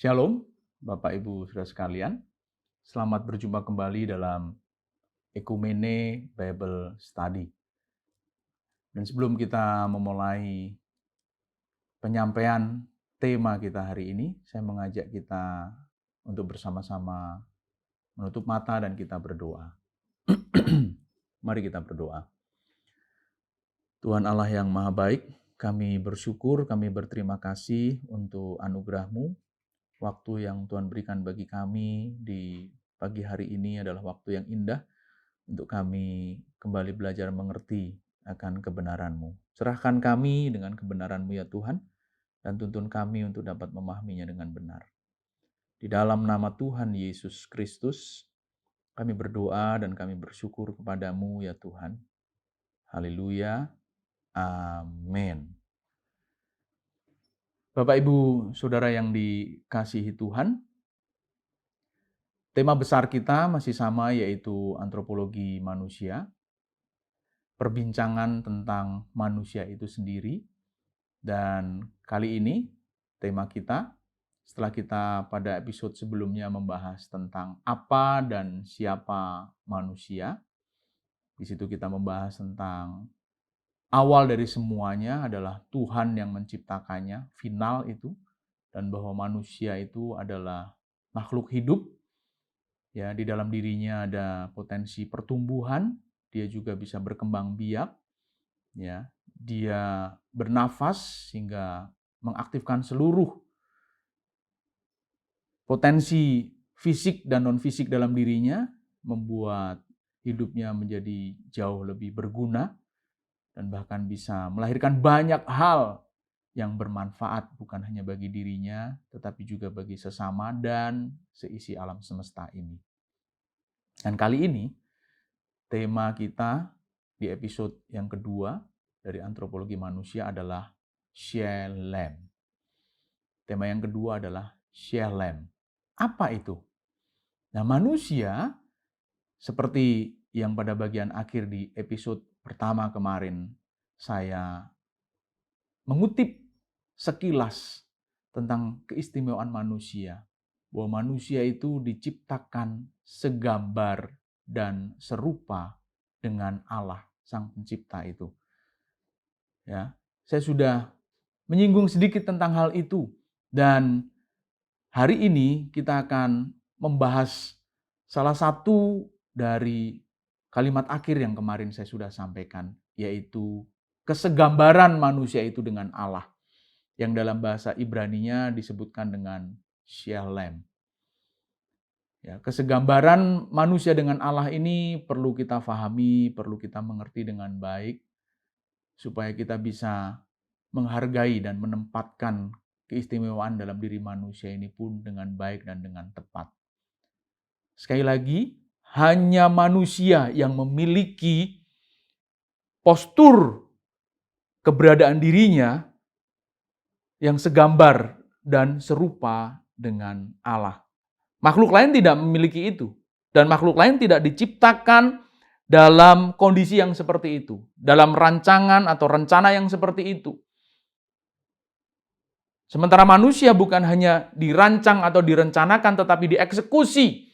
Shalom, Bapak Ibu Saudara sekalian. Selamat berjumpa kembali dalam Ekumene Bible Study. Dan sebelum kita memulai penyampaian tema kita hari ini, saya mengajak kita untuk bersama-sama menutup mata dan kita berdoa. Mari kita berdoa. Tuhan Allah yang Maha Baik, kami bersyukur, kami berterima kasih untuk anugerah-Mu. Waktu yang Tuhan berikan bagi kami di pagi hari ini adalah waktu yang indah untuk kami kembali belajar mengerti akan kebenaran-Mu. Serahkan kami dengan kebenaran-Mu ya Tuhan, dan tuntun kami untuk dapat memahaminya dengan benar. Di dalam nama Tuhan Yesus Kristus, kami berdoa dan kami bersyukur kepada-Mu ya Tuhan. Haleluya. Amin. Bapak Ibu Saudara yang dikasihi Tuhan, tema besar kita masih sama, yaitu antropologi manusia. Perbincangan tentang manusia itu sendiri. Dan kali ini tema kita, setelah kita pada episode sebelumnya membahas tentang apa dan siapa manusia, di situ kita membahas tentang awal dari semuanya adalah Tuhan yang menciptakannya, final itu, dan bahwa manusia itu adalah makhluk hidup. Ya, di dalam dirinya ada potensi pertumbuhan, dia juga bisa berkembang biak, ya. Dia bernafas sehingga mengaktifkan seluruh potensi fisik dan non-fisik dalam dirinya, membuat hidupnya menjadi jauh lebih berguna, dan bahkan bisa melahirkan banyak hal yang bermanfaat bukan hanya bagi dirinya, tetapi juga bagi sesama dan seisi alam semesta ini. Dan kali ini, tema kita di episode yang kedua dari antropologi manusia adalah Shalem. Tema yang kedua adalah Shalem. Apa itu? Nah, manusia seperti yang pada bagian akhir di episode pertama kemarin saya mengutip sekilas tentang keistimewaan manusia, bahwa manusia itu diciptakan segambar dan serupa dengan Allah, Sang Pencipta itu. Ya, saya sudah menyinggung sedikit tentang hal itu, dan hari ini kita akan membahas salah satu dari kalimat akhir yang kemarin saya sudah sampaikan, yaitu kesegambaran manusia itu dengan Allah, yang dalam bahasa Ibrani-nya disebutkan dengan Shalem. Ya, kesegambaran manusia dengan Allah ini perlu kita pahami, perlu kita mengerti dengan baik, supaya kita bisa menghargai dan menempatkan keistimewaan dalam diri manusia ini pun dengan baik dan dengan tepat. Sekali lagi, hanya manusia yang memiliki postur keberadaan dirinya yang segambar dan serupa dengan Allah. Makhluk lain tidak memiliki itu. Dan makhluk lain tidak diciptakan dalam kondisi yang seperti itu. Dalam rancangan atau rencana yang seperti itu. Sementara manusia bukan hanya dirancang atau direncanakan, tetapi dieksekusi.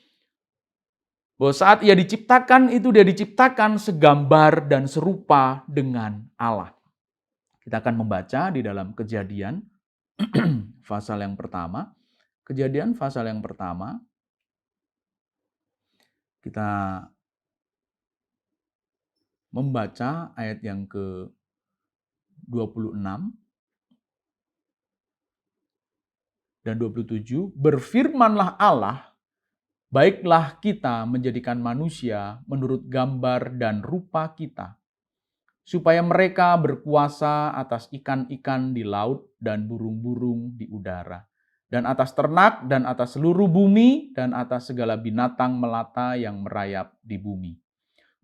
Bahwa saat ia diciptakan, itu dia diciptakan segambar dan serupa dengan Allah. Kita akan membaca di dalam Kejadian pasal yang pertama. Kejadian pasal yang pertama, kita membaca ayat yang ke-26 dan 27. Berfirmanlah Allah, baiklah kita menjadikan manusia menurut gambar dan rupa kita, supaya mereka berkuasa atas ikan-ikan di laut dan burung-burung di udara, dan atas ternak dan atas seluruh bumi dan atas segala binatang melata yang merayap di bumi.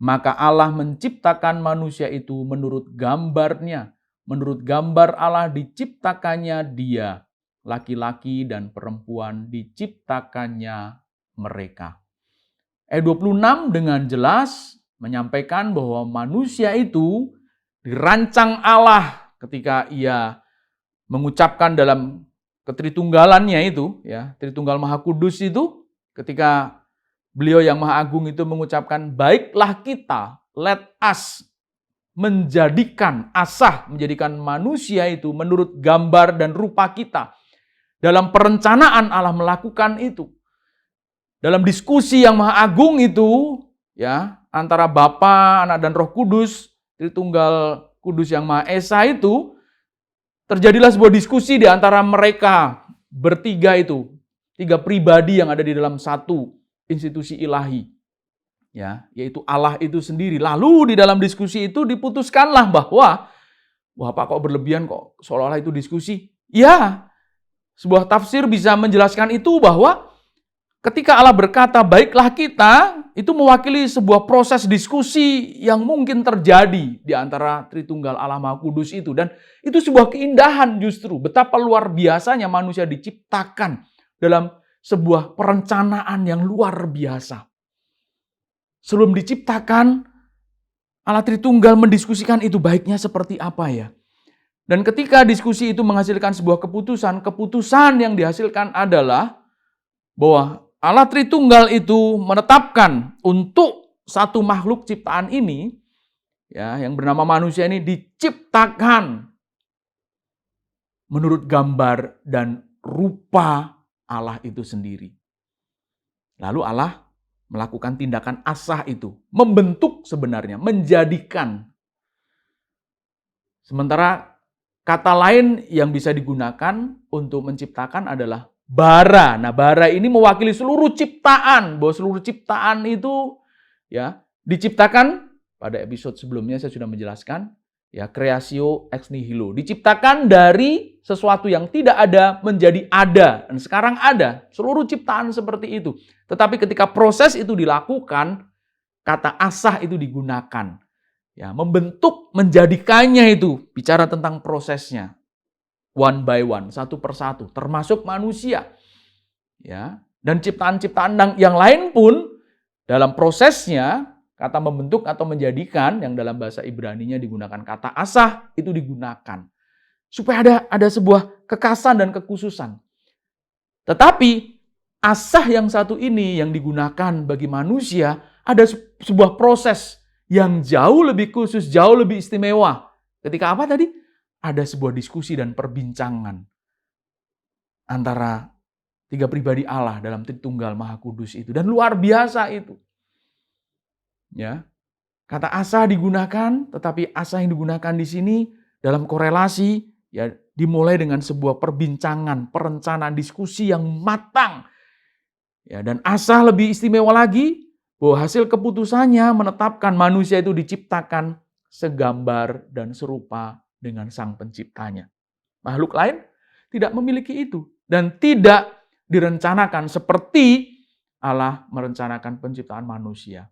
Maka Allah menciptakan manusia itu menurut gambarnya. Menurut gambar Allah diciptakannya dia, laki-laki dan perempuan diciptakannya mereka. Ayat 26 dengan jelas menyampaikan bahwa manusia itu dirancang Allah ketika ia mengucapkan dalam ketritunggalannya itu, ya, Tritunggal Maha Kudus itu, ketika beliau yang Maha Agung itu mengucapkan, baiklah kita, let us, menjadikan manusia itu menurut gambar dan rupa kita. Dalam perencanaan Allah melakukan itu. Dalam diskusi yang Maha Agung itu, ya, antara Bapa, Anak, dan Roh Kudus, Tritunggal Kudus yang Maha Esa itu, terjadilah sebuah diskusi di antara mereka bertiga itu, tiga pribadi yang ada di dalam satu institusi ilahi, ya, yaitu Allah itu sendiri. Lalu di dalam diskusi itu diputuskanlah bahwa, wah Pak, kok berlebihan, kok seolah-olah itu diskusi. Ya, sebuah tafsir bisa menjelaskan itu bahwa ketika Allah berkata, baiklah kita, itu mewakili sebuah proses diskusi yang mungkin terjadi di antara Tritunggal Allah Maha Kudus itu. Dan itu sebuah keindahan justru. Betapa luar biasanya manusia diciptakan dalam sebuah perencanaan yang luar biasa. Sebelum diciptakan, Allah Tritunggal mendiskusikan itu baiknya seperti apa ya. Dan ketika diskusi itu menghasilkan sebuah keputusan yang dihasilkan adalah bahwa Allah Tritunggal itu menetapkan untuk satu makhluk ciptaan ini, ya, yang bernama manusia ini diciptakan menurut gambar dan rupa Allah itu sendiri. Lalu Allah melakukan tindakan asah itu, membentuk sebenarnya, menjadikan. Sementara kata lain yang bisa digunakan untuk menciptakan adalah bara. Nah, bara ini mewakili seluruh ciptaan, bahwa seluruh ciptaan itu, ya, diciptakan. Pada episode sebelumnya saya sudah menjelaskan, ya, creatio ex nihilo, diciptakan dari sesuatu yang tidak ada menjadi ada, dan sekarang ada. Seluruh ciptaan seperti itu. Tetapi ketika proses itu dilakukan, kata asah itu digunakan, ya, membentuk, menjadikannya itu, bicara tentang prosesnya. One by one, satu persatu, termasuk manusia, ya, dan ciptaan-ciptaan yang lain pun dalam prosesnya, kata membentuk atau menjadikan yang dalam bahasa Ibrani-nya digunakan kata asah itu digunakan supaya ada sebuah kekasan dan kekhususan. Tetapi asah yang satu ini yang digunakan bagi manusia ada sebuah proses yang jauh lebih khusus, jauh lebih istimewa. Ketika apa tadi? Ada sebuah diskusi dan perbincangan antara tiga pribadi Allah dalam Tritunggal Maha Kudus itu. Dan luar biasa itu. Ya, kata asah digunakan, tetapi asah yang digunakan di sini dalam korelasi, ya, dimulai dengan sebuah perbincangan, perencanaan, diskusi yang matang. Ya, dan asah lebih istimewa lagi, bahwa hasil keputusannya menetapkan manusia itu diciptakan segambar dan serupa dengan Sang Penciptanya. Makhluk lain tidak memiliki itu dan tidak direncanakan seperti Allah merencanakan penciptaan manusia.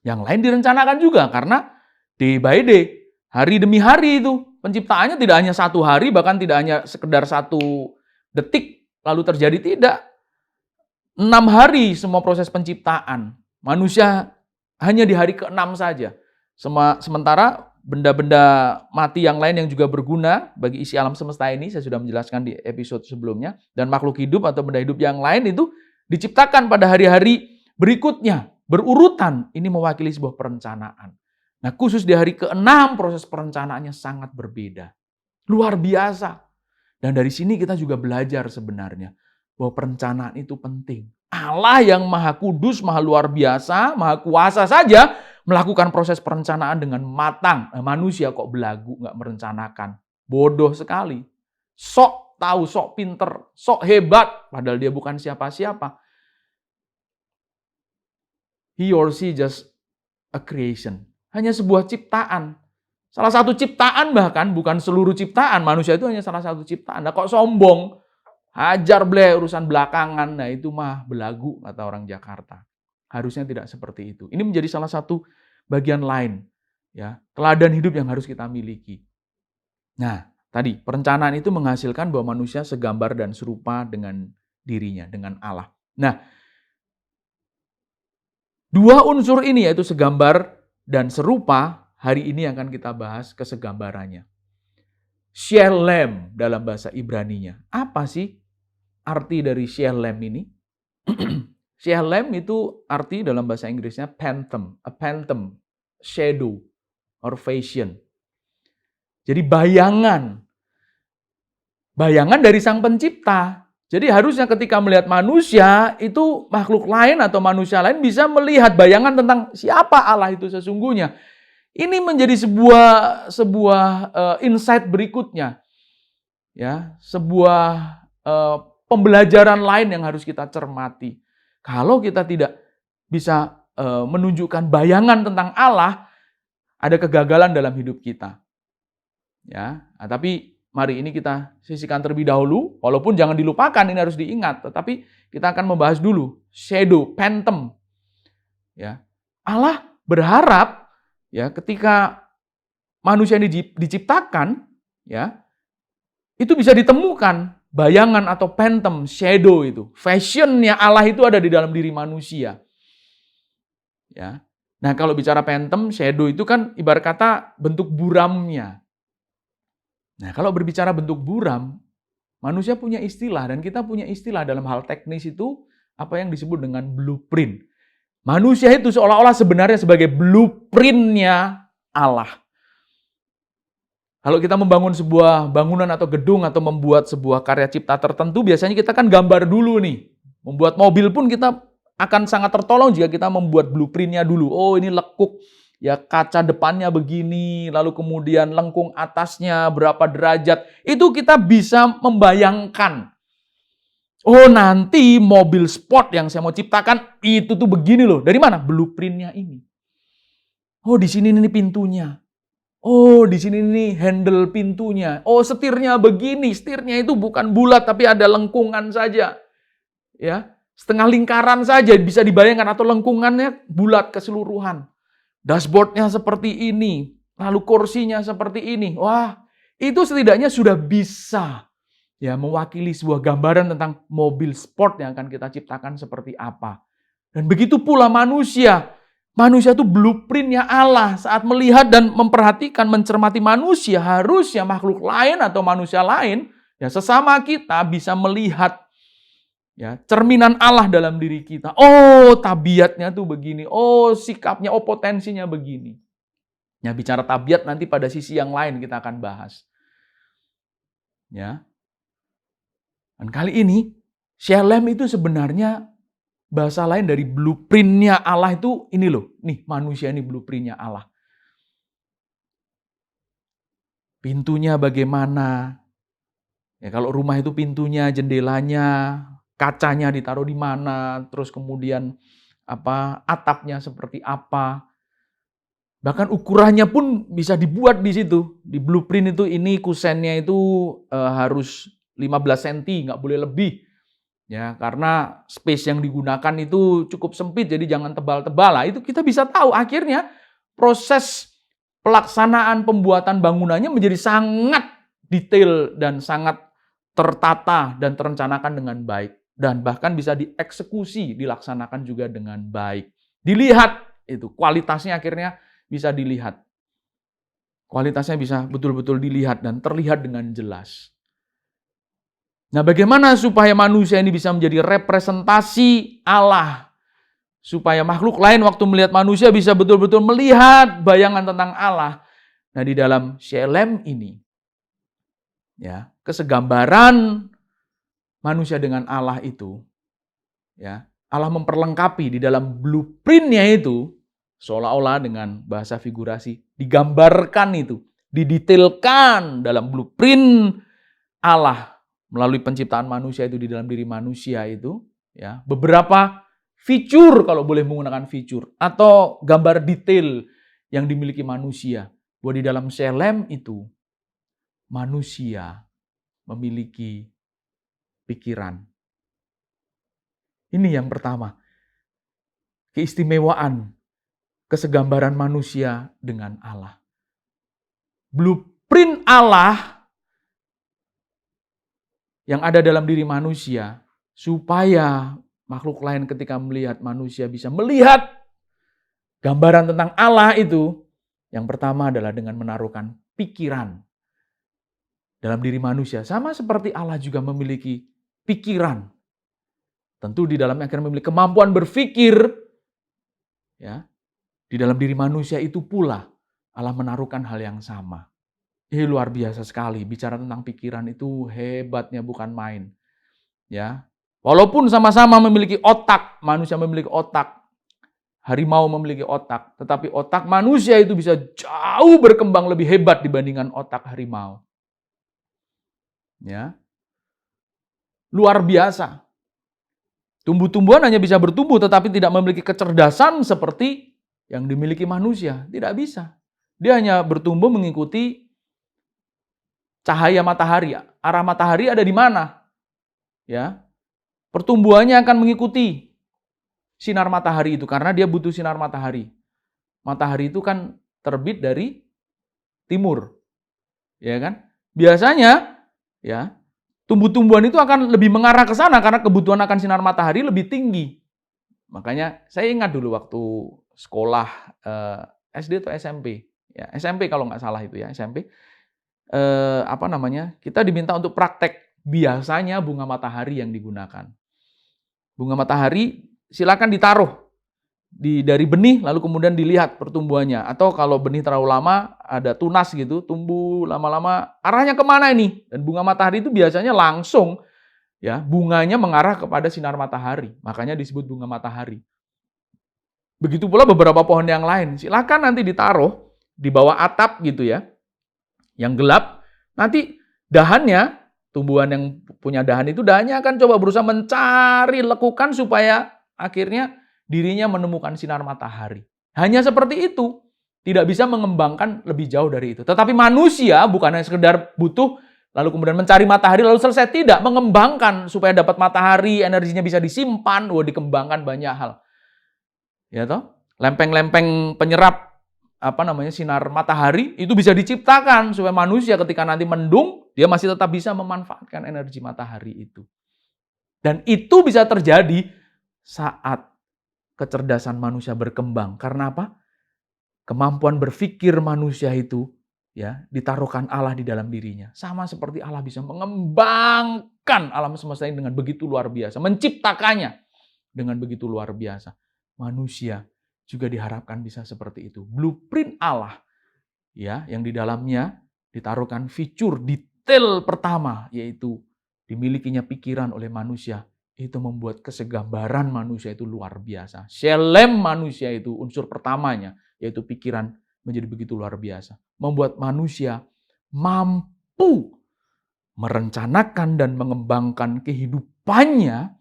Yang lain direncanakan juga karena day by day, hari demi hari itu penciptaannya tidak hanya satu hari, bahkan tidak hanya sekedar 1 detik lalu terjadi, tidak. 6 hari semua proses penciptaan. Manusia hanya di hari ke-6 saja. Sementara benda-benda mati yang lain yang juga berguna bagi isi alam semesta ini, saya sudah menjelaskan di episode sebelumnya, dan makhluk hidup atau benda hidup yang lain itu diciptakan pada hari-hari berikutnya, berurutan. Ini mewakili sebuah perencanaan. Nah, khusus di hari ke-6 proses perencanaannya sangat berbeda. Luar biasa. Dan dari sini kita juga belajar sebenarnya bahwa perencanaan itu penting. Allah yang Maha Kudus, Maha luar biasa, Maha kuasa saja melakukan proses perencanaan dengan matang. Manusia kok belagu, nggak merencanakan. Bodoh sekali. Sok tahu, sok pinter, sok hebat. Padahal dia bukan siapa-siapa. He or she just a creation. Hanya sebuah ciptaan. Salah satu ciptaan bahkan, bukan seluruh ciptaan. Manusia itu hanya salah satu ciptaan. Nah, kok sombong? Hajar bleh urusan belakangan. Nah, itu mah belagu, kata orang Jakarta. Harusnya tidak seperti itu. Ini menjadi salah satu bagian lain, ya, teladan hidup yang harus kita miliki. Nah, tadi perencanaan itu menghasilkan bahwa manusia segambar dan serupa dengan dirinya, dengan Allah. Nah, dua unsur ini yaitu segambar dan serupa, hari ini akan kita bahas kesegambarannya. Shelem dalam bahasa Ibraninya. Apa sih arti dari Shelem ini? Shelem itu arti dalam bahasa Inggrisnya phantom, a phantom, shadow, or vision. Jadi bayangan dari Sang Pencipta. Jadi harusnya ketika melihat manusia, itu makhluk lain atau manusia lain bisa melihat bayangan tentang siapa Allah itu sesungguhnya. Ini menjadi sebuah insight berikutnya. Ya, sebuah pembelajaran lain yang harus kita cermati. Kalau kita tidak bisa menunjukkan bayangan tentang Allah, ada kegagalan dalam hidup kita. Ya, tapi mari ini kita sisihkan terlebih dahulu, walaupun jangan dilupakan, ini harus diingat. Tetapi kita akan membahas dulu shadow, phantom. Ya, Allah berharap ya ketika manusia ini diciptakan, ya itu bisa ditemukan bayangan atau phantom, shadow itu. Fashionnya Allah itu ada di dalam diri manusia. Ya. Nah, kalau bicara phantom, shadow itu kan ibarat kata bentuk buramnya. Nah, kalau berbicara bentuk buram, manusia punya istilah dan kita punya istilah dalam hal teknis itu apa yang disebut dengan blueprint. Manusia itu seolah-olah sebenarnya sebagai blueprintnya Allah. Kalau kita membangun sebuah bangunan atau gedung atau membuat sebuah karya cipta tertentu, biasanya kita kan gambar dulu nih. Membuat mobil pun kita akan sangat tertolong jika kita membuat blueprintnya dulu. Oh, ini lekuk, ya kaca depannya begini, lalu kemudian lengkung atasnya berapa derajat. Itu kita bisa membayangkan. Oh, nanti mobil sport yang saya mau ciptakan itu tuh begini loh. Dari mana? Blueprintnya ini. Oh, di sini ini pintunya. Oh, di sini nih handle pintunya. Oh, setirnya begini. Setirnya itu bukan bulat tapi ada lengkungan saja. Ya, setengah lingkaran saja bisa dibayangkan atau lengkungannya bulat keseluruhan. Dashboardnya seperti ini, lalu kursinya seperti ini. Wah, itu setidaknya sudah bisa ya mewakili sebuah gambaran tentang mobil sport yang akan kita ciptakan seperti apa. Dan begitu pula manusia. Manusia itu blueprintnya Allah. Saat melihat dan memperhatikan, mencermati manusia, harusnya makhluk lain atau manusia lain, ya sesama kita bisa melihat ya cerminan Allah dalam diri kita. Oh, tabiatnya tuh begini. Oh, sikapnya, oh potensinya begini. Ya, bicara tabiat nanti pada sisi yang lain kita akan bahas. Ya. Dan kali ini, Shelem itu sebenarnya bahasa lain dari blueprintnya Allah itu ini loh. Nih, manusia ini blueprintnya Allah. Pintunya bagaimana? Ya, kalau rumah itu pintunya, jendelanya, kacanya ditaruh di mana, terus kemudian atapnya seperti apa. Bahkan ukurannya pun bisa dibuat di situ. Di blueprint itu ini kusennya itu harus 15 cm, nggak boleh lebih. Ya, karena space yang digunakan itu cukup sempit, jadi jangan tebal-tebal. Lah, itu kita bisa tahu akhirnya proses pelaksanaan pembuatan bangunannya menjadi sangat detail dan sangat tertata dan terencanakan dengan baik. Dan bahkan bisa dieksekusi, dilaksanakan juga dengan baik. Dilihat itu, kualitasnya akhirnya bisa dilihat. Kualitasnya bisa betul-betul dilihat dan terlihat dengan jelas. Nah, bagaimana supaya manusia ini bisa menjadi representasi Allah? Supaya makhluk lain waktu melihat manusia bisa betul-betul melihat bayangan tentang Allah. Nah, di dalam Shelem ini, ya, kesegambaran manusia dengan Allah itu, ya, Allah memperlengkapi di dalam blueprintnya itu, seolah-olah dengan bahasa figurasi, digambarkan itu, didetailkan dalam blueprint Allah melalui penciptaan manusia itu di dalam diri manusia itu, ya, beberapa fitur kalau boleh menggunakan fitur atau gambar detail yang dimiliki manusia. Bahwa di dalam Shelem itu manusia memiliki pikiran. Ini yang pertama. Keistimewaan kesegambaran manusia dengan Allah. Blueprint Allah yang ada dalam diri manusia, supaya makhluk lain ketika melihat manusia bisa melihat gambaran tentang Allah itu, yang pertama adalah dengan menaruhkan pikiran. dalam diri manusia. Sama seperti Allah juga memiliki pikiran. Tentu di dalamnya akan memiliki kemampuan berpikir. Ya, di dalam diri manusia itu pula Allah menaruhkan hal yang sama. Luar biasa sekali. Bicara tentang pikiran itu hebatnya bukan main. Ya, walaupun sama-sama memiliki otak, manusia memiliki otak, harimau memiliki otak, tetapi otak manusia itu bisa jauh berkembang lebih hebat dibandingkan otak harimau. Ya, luar biasa. Tumbuh-tumbuhan hanya bisa bertumbuh tetapi tidak memiliki kecerdasan seperti yang dimiliki manusia. Tidak bisa. Dia hanya bertumbuh mengikuti cahaya matahari. Arah matahari ada di mana? Ya. Pertumbuhannya akan mengikuti sinar matahari itu karena dia butuh sinar matahari. Matahari itu kan terbit dari timur. Ya kan? Biasanya ya, tumbuh-tumbuhan itu akan lebih mengarah ke sana karena kebutuhan akan sinar matahari lebih tinggi. Makanya saya ingat dulu waktu sekolah SD atau SMP, ya SMP kalau nggak salah itu ya SMP. Kita diminta untuk praktek. Biasanya bunga matahari yang digunakan. Bunga matahari silakan ditaruh dari benih lalu kemudian dilihat pertumbuhannya. Atau kalau benih terlalu lama ada tunas gitu, tumbuh lama-lama arahnya kemana ini? Dan bunga matahari itu biasanya langsung ya bunganya mengarah kepada sinar matahari. Makanya disebut bunga matahari. Begitu pula beberapa pohon yang lain. Silakan nanti ditaruh di bawah atap gitu ya. Yang gelap. Nanti dahannya, tumbuhan yang punya dahan itu dahannya akan coba berusaha mencari lekukan supaya akhirnya dirinya menemukan sinar matahari. Hanya seperti itu. Tidak bisa mengembangkan lebih jauh dari itu. Tetapi manusia bukan hanya sekedar butuh lalu kemudian mencari matahari lalu selesai. Tidak, mengembangkan supaya dapat matahari, energinya bisa disimpan, dikembangkan banyak hal. Ya toh? Lempeng-lempeng penyerap sinar matahari itu bisa diciptakan supaya manusia ketika nanti mendung dia masih tetap bisa memanfaatkan energi matahari itu. Dan itu bisa terjadi saat kecerdasan manusia berkembang. Karena apa? Kemampuan berpikir manusia itu ya ditaruhkan Allah di dalam dirinya. Sama seperti Allah bisa mengembangkan alam semesta ini dengan begitu luar biasa, menciptakannya dengan begitu luar biasa. Manusia juga diharapkan bisa seperti itu. Blueprint Allah ya yang di dalamnya ditaruhkan fitur detail pertama yaitu dimilikinya pikiran oleh manusia. Itu membuat kesegambaran manusia itu luar biasa. Shalem manusia itu unsur pertamanya yaitu pikiran menjadi begitu luar biasa. Membuat manusia mampu merencanakan dan mengembangkan kehidupannya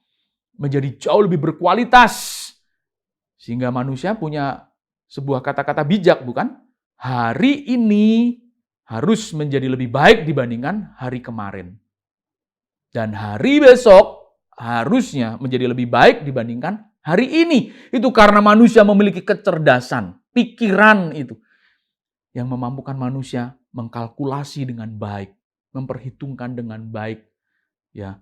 menjadi jauh lebih berkualitas. Sehingga manusia punya sebuah kata-kata bijak, bukan? Hari ini harus menjadi lebih baik dibandingkan hari kemarin. Dan hari besok harusnya menjadi lebih baik dibandingkan hari ini. Itu karena manusia memiliki kecerdasan, pikiran itu. Yang memampukan manusia mengkalkulasi dengan baik, memperhitungkan dengan baik. Ya,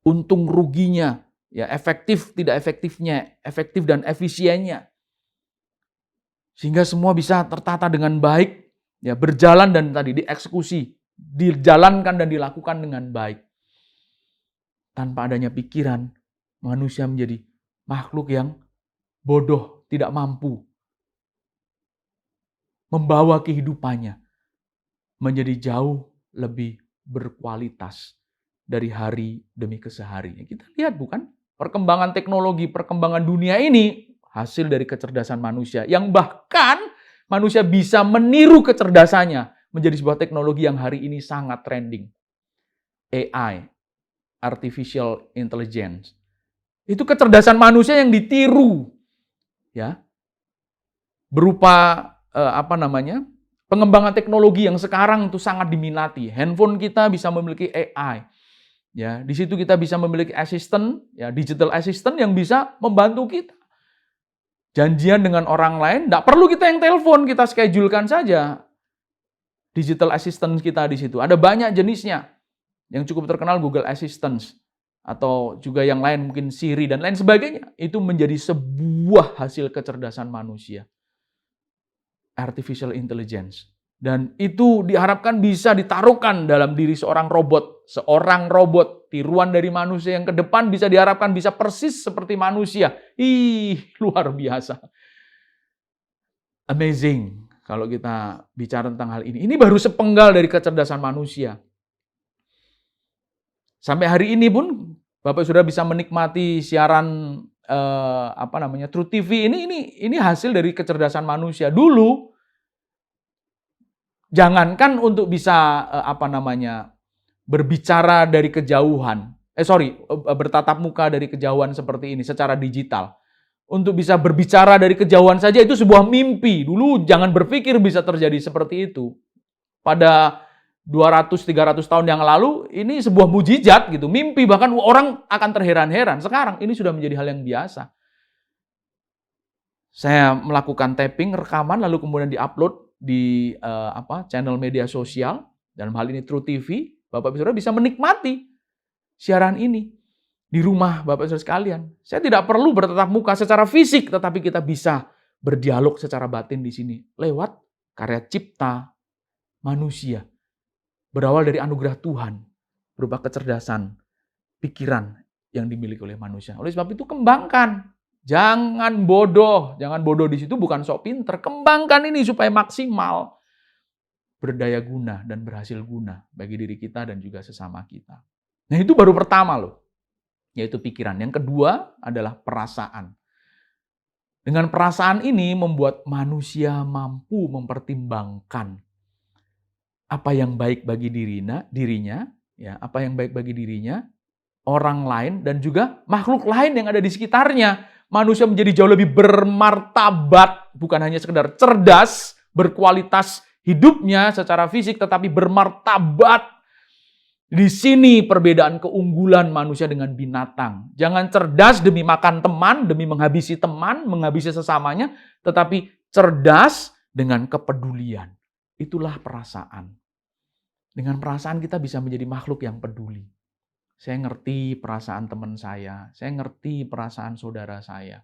untung ruginya. Ya, efektif, tidak efektifnya, efektif dan efisiennya. Sehingga semua bisa tertata dengan baik, ya, berjalan dan tadi dieksekusi, dijalankan dan dilakukan dengan baik. Tanpa adanya pikiran, manusia menjadi makhluk yang bodoh, tidak mampu membawa kehidupannya menjadi jauh lebih berkualitas dari hari demi kesehari. Kita lihat bukan? Perkembangan teknologi, perkembangan dunia ini hasil dari kecerdasan manusia. Yang bahkan manusia bisa meniru kecerdasannya menjadi sebuah teknologi yang hari ini sangat trending. AI, Artificial Intelligence. Itu kecerdasan manusia yang ditiru. Ya. Berupa pengembangan teknologi yang sekarang itu sangat diminati. Handphone kita bisa memiliki AI. Ya, di situ kita bisa memiliki assistant, ya, digital assistant yang bisa membantu kita. Janjian dengan orang lain, tidak perlu kita yang telepon, kita schedulekan saja. Digital assistant kita di situ. Ada banyak jenisnya. Yang cukup terkenal Google Assistant atau juga yang lain mungkin Siri dan lain sebagainya. Itu menjadi sebuah hasil kecerdasan manusia. Artificial Intelligence. Dan itu diharapkan bisa ditaruhkan dalam diri seorang robot. Seorang robot, tiruan dari manusia yang ke depan bisa diharapkan bisa persis seperti manusia. Luar biasa. Amazing kalau kita bicara tentang hal ini. Ini baru sepenggal dari kecerdasan manusia. Sampai hari ini pun Bapak sudah bisa menikmati siaran True TV ini hasil dari kecerdasan manusia. Dulu jangankan untuk bisa berbicara dari kejauhan. Bertatap muka dari kejauhan seperti ini secara digital. Untuk bisa berbicara dari kejauhan saja itu sebuah mimpi. Dulu jangan berpikir bisa terjadi seperti itu. Pada 200-300 tahun yang lalu ini sebuah mujizat gitu. Mimpi, bahkan orang akan terheran-heran. Sekarang ini sudah menjadi hal yang biasa. Saya melakukan tapping, rekaman, lalu kemudian diupload di channel media sosial. Dalam hal ini True TV. Bapak Ibu Saudara bisa menikmati siaran ini di rumah Bapak Ibu Saudara sekalian. Saya tidak perlu bertatap muka secara fisik, tetapi kita bisa berdialog secara batin di sini lewat karya cipta manusia. Berawal dari anugerah Tuhan, berupa kecerdasan, pikiran yang dimiliki oleh manusia. Oleh sebab itu kembangkan. Jangan bodoh. Jangan bodoh di situ bukan sok pinter. Kembangkan ini supaya maksimal. Berdaya guna dan berhasil guna bagi diri kita dan juga sesama kita. Nah itu baru pertama loh. Yaitu pikiran. Yang kedua adalah perasaan. Dengan perasaan ini membuat manusia mampu mempertimbangkan apa yang baik bagi dirinya, ya, apa yang baik bagi dirinya, orang lain, dan juga makhluk lain yang ada di sekitarnya. Manusia menjadi jauh lebih bermartabat, bukan hanya sekedar cerdas, berkualitas hidupnya secara fisik, tetapi bermartabat. Di sini perbedaan keunggulan manusia dengan binatang. Jangan cerdas demi makan teman, demi menghabisi teman, menghabisi sesamanya, tetapi cerdas dengan kepedulian. Itulah perasaan. Dengan perasaan kita bisa menjadi makhluk yang peduli. Saya ngerti perasaan teman saya ngerti perasaan saudara saya.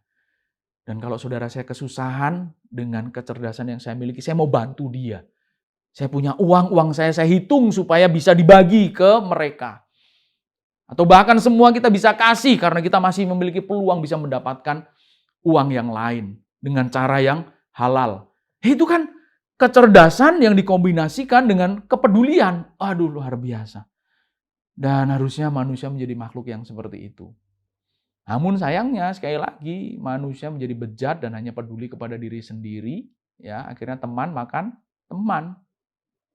Dan kalau saudara saya kesusahan, dengan kecerdasan yang saya miliki, saya mau bantu dia. Saya punya uang saya hitung supaya bisa dibagi ke mereka. Atau bahkan semua kita bisa kasih karena kita masih memiliki peluang bisa mendapatkan uang yang lain dengan cara yang halal. Itu kan kecerdasan yang dikombinasikan dengan kepedulian. Aduh, luar biasa. Dan harusnya manusia menjadi makhluk yang seperti itu. Namun sayangnya, sekali lagi, manusia menjadi bejat dan hanya peduli kepada diri sendiri. Ya, akhirnya teman makan teman.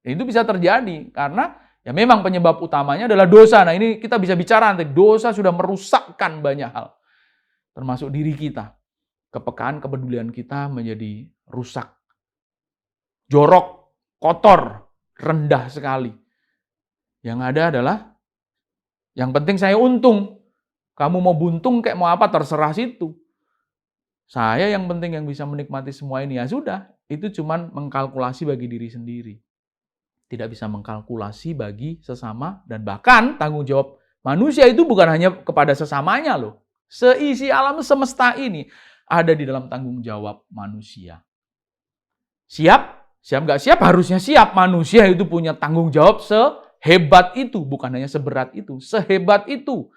Dan itu bisa terjadi karena ya memang penyebab utamanya adalah dosa. Nah ini kita bisa bicara nanti. Dosa sudah merusakkan banyak hal. Termasuk diri kita. Kepekaan, kepedulian kita menjadi rusak. Jorok, kotor, rendah sekali. Yang ada adalah, yang penting saya untung. Kamu mau buntung kayak mau apa, terserah situ. Saya yang penting yang bisa menikmati semua ini, ya sudah. Itu cuman mengkalkulasi bagi diri sendiri. Tidak bisa mengkalkulasi bagi sesama, dan bahkan tanggung jawab manusia itu bukan hanya kepada sesamanya loh. Seisi alam semesta ini ada di dalam tanggung jawab manusia. Siap? Siap nggak siap? Harusnya siap. Manusia itu punya tanggung jawab sehebat itu. Bukan hanya seberat itu. Sehebat itu.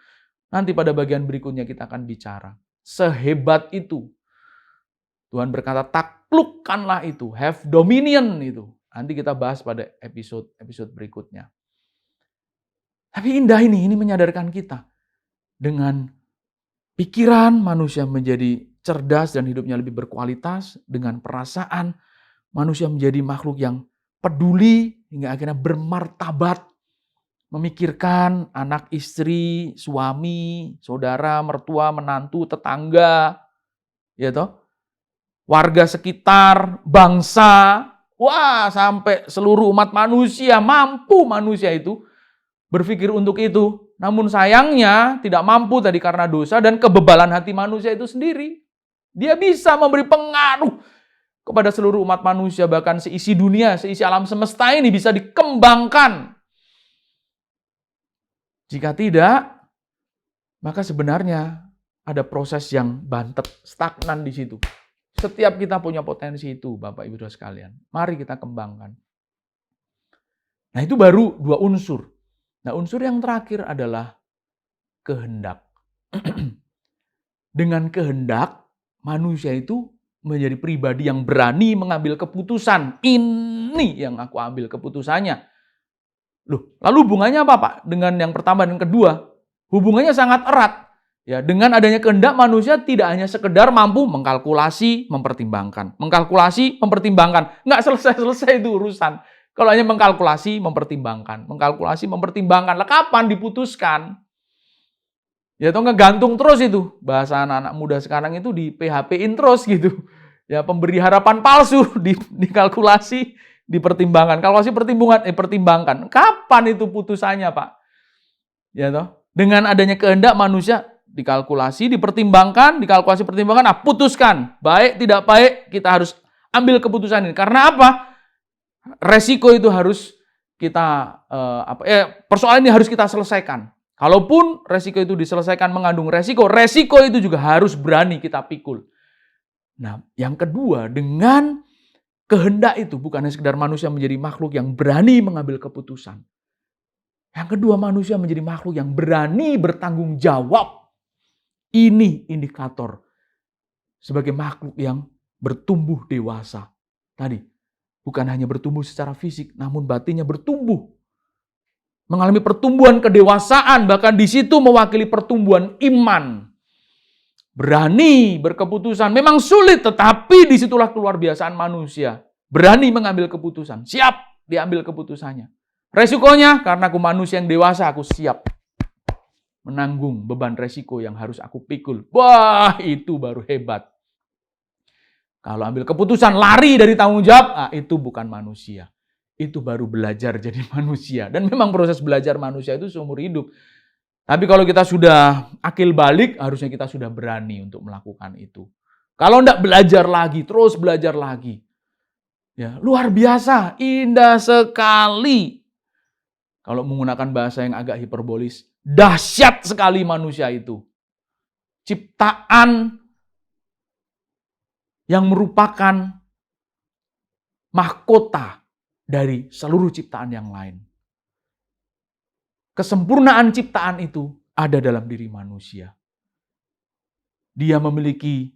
Nanti pada bagian berikutnya kita akan bicara. Sehebat itu. Tuhan berkata, taklukkanlah itu. Have dominion itu. Nanti kita bahas pada episode berikutnya. Tapi indah ini menyadarkan kita. Dengan pikiran manusia menjadi cerdas dan hidupnya lebih berkualitas. Dengan perasaan manusia menjadi makhluk yang peduli hingga akhirnya bermartabat. Memikirkan anak, istri, suami, saudara, mertua, menantu, tetangga, ya toh, warga sekitar, bangsa, wah sampai seluruh umat manusia, mampu manusia itu berpikir untuk itu. Namun sayangnya tidak mampu tadi karena dosa dan kebebalan hati manusia itu sendiri. Dia bisa memberi pengaruh kepada seluruh umat manusia, bahkan seisi dunia, seisi alam semesta ini bisa dikembangkan. Jika tidak, maka sebenarnya ada proses yang bantet, stagnan di situ. Setiap kita punya potensi itu, Bapak Ibu Saudara sekalian. Mari kita kembangkan. Nah, itu baru 2 unsur. Nah, unsur yang terakhir adalah kehendak. Dengan kehendak, manusia itu menjadi pribadi yang berani mengambil keputusan. Ini yang aku ambil keputusannya. Loh, lalu hubungannya apa, Pak? Dengan yang pertama dan kedua? Hubungannya sangat erat. Ya, dengan adanya kehendak, manusia tidak hanya sekedar mampu mengkalkulasi, mempertimbangkan. Mengkalkulasi, mempertimbangkan. Nggak selesai-selesai itu urusan. Kalau hanya mengkalkulasi, mempertimbangkan. Mengkalkulasi, mempertimbangkan. Lah kapan diputuskan? Ya atau gantung terus itu. Bahasa anak-anak muda sekarang itu di PHP-in terus gitu. Ya pemberi harapan palsu, dikalkulasi, dipertimbangkan. Kalkulasi pertimbangkan. Kapan itu putusannya, Pak? Ya toh? Dengan adanya kehendak manusia dikalkulasi, dipertimbangkan, dikalkulasi pertimbangan, nah putuskan. Baik, tidak baik, kita harus ambil keputusan ini. Karena apa? Resiko itu harus kita persoalan ini harus kita selesaikan. Kalaupun resiko itu diselesaikan mengandung resiko itu juga harus berani kita pikul. Nah, yang kedua, dengan kehendak itu bukan hanya sekedar manusia menjadi makhluk yang berani mengambil keputusan. Yang kedua, manusia menjadi makhluk yang berani bertanggung jawab. Ini indikator sebagai makhluk yang bertumbuh dewasa. Tadi, bukan hanya bertumbuh secara fisik, namun batinnya bertumbuh. Mengalami pertumbuhan kedewasaan, bahkan di situ mewakili pertumbuhan iman. Berani berkeputusan. Memang sulit, tetapi disitulah keluar biasaan manusia. Berani mengambil keputusan. Siap diambil keputusannya. Resikonya, karena aku manusia yang dewasa, aku siap menanggung beban resiko yang harus aku pikul. Wah, itu baru hebat. Kalau ambil keputusan lari dari tanggung jawab, itu bukan manusia. Itu baru belajar jadi manusia. Dan memang proses belajar manusia itu seumur hidup. Tapi kalau kita sudah akil balik, harusnya kita sudah berani untuk melakukan itu. Kalau enggak belajar lagi, terus belajar lagi. Ya, luar biasa, indah sekali. Kalau menggunakan bahasa yang agak hiperbolis, dahsyat sekali manusia itu. Ciptaan yang merupakan mahkota dari seluruh ciptaan yang lain. Kesempurnaan ciptaan itu ada dalam diri manusia. Dia memiliki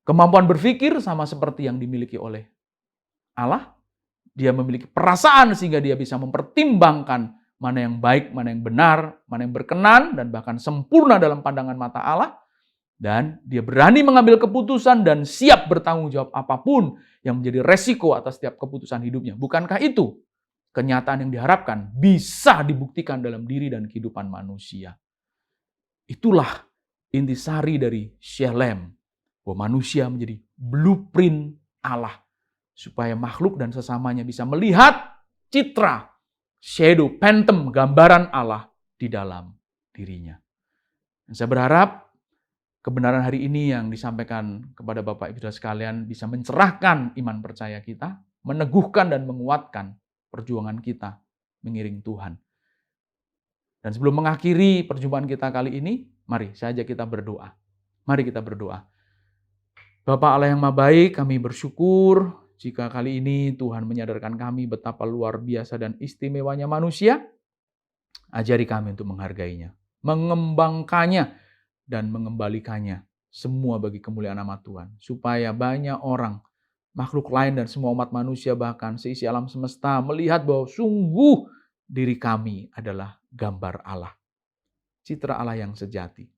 kemampuan berpikir sama seperti yang dimiliki oleh Allah. Dia memiliki perasaan sehingga dia bisa mempertimbangkan mana yang baik, mana yang benar, mana yang berkenan, dan bahkan sempurna dalam pandangan mata Allah. Dan dia berani mengambil keputusan dan siap bertanggung jawab apapun yang menjadi resiko atas setiap keputusan hidupnya. Bukankah itu kenyataan yang diharapkan bisa dibuktikan dalam diri dan kehidupan manusia? Itulah intisari dari Shalem, bahwa manusia menjadi blueprint Allah, supaya makhluk dan sesamanya bisa melihat citra, shadow, phantom, gambaran Allah di dalam dirinya. Dan saya berharap kebenaran hari ini yang disampaikan kepada Bapak Ibu sekalian bisa mencerahkan iman percaya kita, meneguhkan dan menguatkan perjuangan kita mengiring Tuhan. Dan sebelum mengakhiri perjumpaan kita kali ini, mari saja kita berdoa. Mari kita berdoa. Bapa Allah yang Maha Baik, kami bersyukur jika kali ini Tuhan menyadarkan kami betapa luar biasa dan istimewanya manusia. Ajari kami untuk menghargainya, mengembangkannya, dan mengembalikannya semua bagi kemuliaan nama Tuhan. Supaya banyak orang, makhluk lain dan semua umat manusia bahkan seisi alam semesta melihat bahwa sungguh diri kami adalah gambar Allah. Citra Allah yang sejati.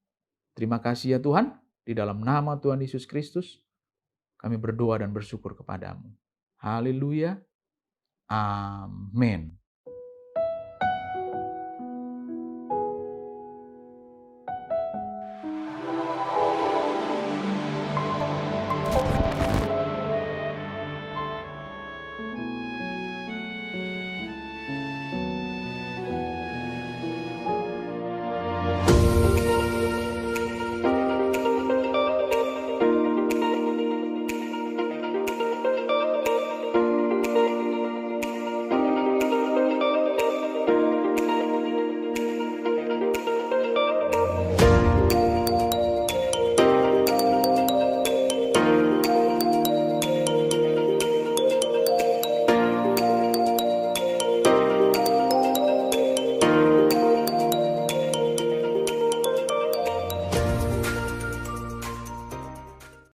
Terima kasih ya Tuhan, di dalam nama Tuhan Yesus Kristus, kami berdoa dan bersyukur kepadamu. Haleluya. Amin.